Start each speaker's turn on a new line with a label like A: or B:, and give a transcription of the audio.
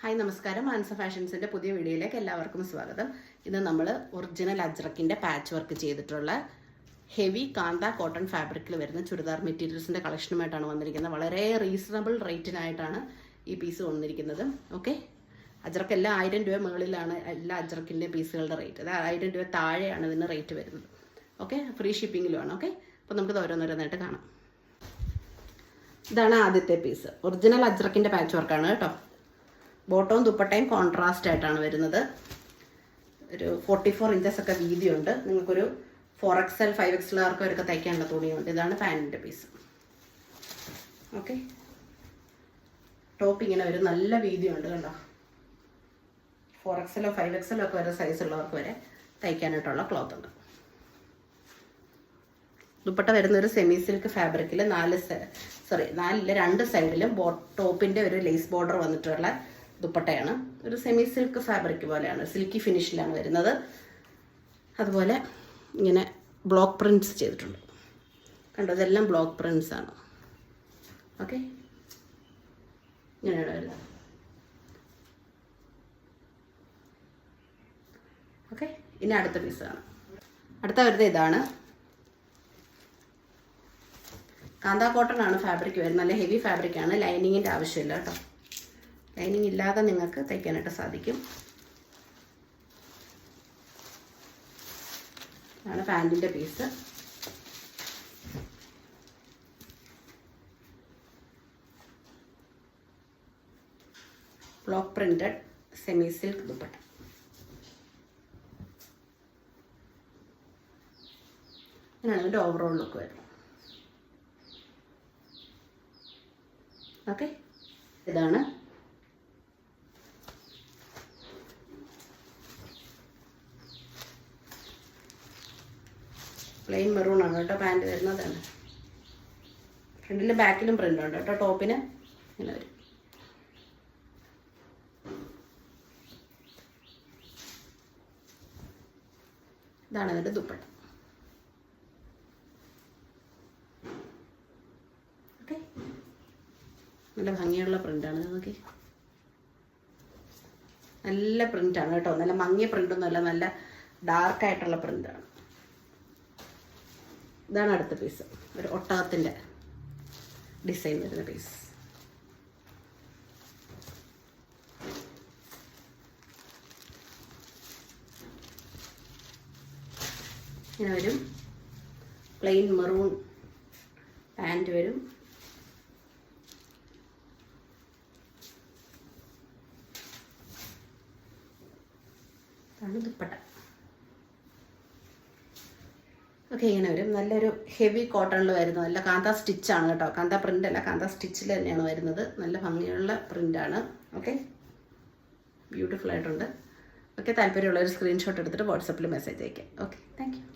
A: Hi നമസ്കാരം. മാനസ ഫാഷൻസിൻ്റെ പുതിയ വീഡിയോയിലേക്ക് എല്ലാവർക്കും സ്വാഗതം. ഇന്ന് നമ്മൾ ഒറിജിനൽ അജ്രക്കിൻ്റെ പാച്ച് വർക്ക് ചെയ്തിട്ടുള്ള ഹെവി കാന്ത കോട്ടൺ ഫാബ്രിക്കിൽ വരുന്ന ചുരിദാർ മെറ്റീരിയൽസിൻ്റെ കളക്ഷനുമായിട്ടാണ് വന്നിരിക്കുന്നത്. വളരെ റീസണബിൾ റേറ്റിനായിട്ടാണ് ഈ പീസ് വന്നിരിക്കുന്നത്. ഓക്കെ, അജ്രക്ക് എല്ലാം 1000 രൂപ മുകളിലാണ് എല്ലാ അജ്രക്കിൻ്റെ പീസുകളുടെ റേറ്റ്. അത് 1000 രൂപ താഴെയാണ് ഇതിന് റേറ്റ് വരുന്നത്. Okay, free ഷിപ്പിങ്ങിലുമാണ്. ഓക്കെ, അപ്പോൾ നമുക്കിത് ഓരോന്നോരോന്നായിട്ട് കാണാം. ഇതാണ് ആദ്യത്തെ പീസ്. ഒറിജിനൽ അജ്രക്കിൻ്റെ പാച്ച് വർക്കാണ് കേട്ടോ. ബോട്ടവും ദുപ്പട്ടയും കോൺട്രാസ്റ്റ് ആയിട്ടാണ് വരുന്നത്. ഒരു 44 ഇഞ്ചസ് ഒക്കെ വീതിയുണ്ട്. നിങ്ങൾക്കൊരു 4XL 5XL വരെയൊക്കെ തയ്ക്കാനുള്ള തുണിയുണ്ട്. ഇതാണ് പാൻറ്റിൻ്റെ പീസ്. ഓക്കെ, ടോപ്പ് ഇങ്ങനെ ഒരു നല്ല വീതിയുണ്ട് കണ്ടോ. 4XL 5XL ഒക്കെ വരെ സൈസുള്ളവർക്ക് വരെ തയ്ക്കാനായിട്ടുള്ള ക്ലോത്ത് ഉണ്ട്. ദുപ്പട്ട വരുന്നൊരു സെമി സിൽക്ക് ഫാബ്രിക്കിൽ 2 സൈഡിലും ടോപ്പിൻ്റെ ഒരു ലേസ് ബോർഡർ വന്നിട്ടുള്ള ദുപ്പട്ടയാണ്. ഒരു സെമി സിൽക്ക് ഫാബ്രിക് പോലെയാണ്, സിൽക്കി ഫിനിഷിലാണ് വരുന്നത്. അതുപോലെ ഇങ്ങനെ ബ്ലോക്ക് പ്രിൻറ്റ്സ് ചെയ്തിട്ടുണ്ട് കണ്ടോ. ഇതെല്ലാം ബ്ലോക്ക് പ്രിൻറ്റ്സ് ആണ്. ഓക്കെ, ഇങ്ങനെയാണ് വരുന്നത്. ഓക്കെ, ഇനി അടുത്ത പീസാണ്. അടുത്ത വരുന്നത് ഇതാണ്. കാന്ത കോട്ടൺ ആണ് ഫാബ്രിക് വരുന്നത്. നല്ല ഹെവി ഫാബ്രിക്കാണ്. ലൈനിങ്ങിൻ്റെ ആവശ്യമില്ല കേട്ടോ. ലൈനിങ് ഇല്ലാതെ നിങ്ങൾക്ക് തയ്ക്കാനായിട്ട് സാധിക്കും. ഇതാണ് പാൻറ്റിൻ്റെ piece. Block printed semi silk dupatta. അങ്ങനെയാണ് ഇതിൻ്റെ ഓവറോൾ ലുക്ക് വരുന്നത്. ഓക്കെ, ഇതാണ് പ്ലെയിൻ മെറൂൺ ആണ് കേട്ടോ പാൻറ് വരുന്നതാണ്. ഫ്രണ്ടിലും ബാക്കിലും പ്രിൻ്റ് ഉണ്ട് കേട്ടോ. ടോപ്പിന് ഇങ്ങനെ വരും. ഇതാണ് അതിൻ്റെ ദുപ്പട്ട. ഓക്കെ, നല്ല ഭംഗിയുള്ള പ്രിൻ്റാണ്. നോക്കി, നല്ല പ്രിൻ്റാണ് കേട്ടോ. നല്ല മങ്ങിയ പ്രിൻ്റൊന്നുമല്ല, നല്ല ഡാർക്കായിട്ടുള്ള പ്രിൻ്റാണ്. ഇതാണ് അടുത്ത പീസ്. ഒരു ഒട്ടകത്തിൻ്റെ ഡിസൈൻ വരുന്ന പീസ്. ഇങ്ങനെ വരും. പ്ലെയിൻ മെറൂൺ പാൻറ് വരും. ഇതാണ് ദുപ്പട്ട. ഓക്കെ, ഇങ്ങനെ വരും. നല്ലൊരു ഹെവി കോട്ടണിൽ വരുന്നത്. നല്ല കാന്ത സ്റ്റിച്ചാണ് കേട്ടോ. കാന്ത പ്രിൻ്റ് അല്ല, കാന്ത സ്റ്റിച്ചിൽ തന്നെയാണ് വരുന്നത്. നല്ല ഭംഗിയുള്ള പ്രിൻ്റാണ്. ഓക്കെ, ബ്യൂട്ടിഫുൾ ആയിട്ടുണ്ട്. ഓക്കെ, താല്പര്യമുള്ളൊരു സ്ക്രീൻഷോട്ട് എടുത്തിട്ട് വാട്സപ്പിൽ മെസ്സേജ് അയക്കാം. Okay, thank you.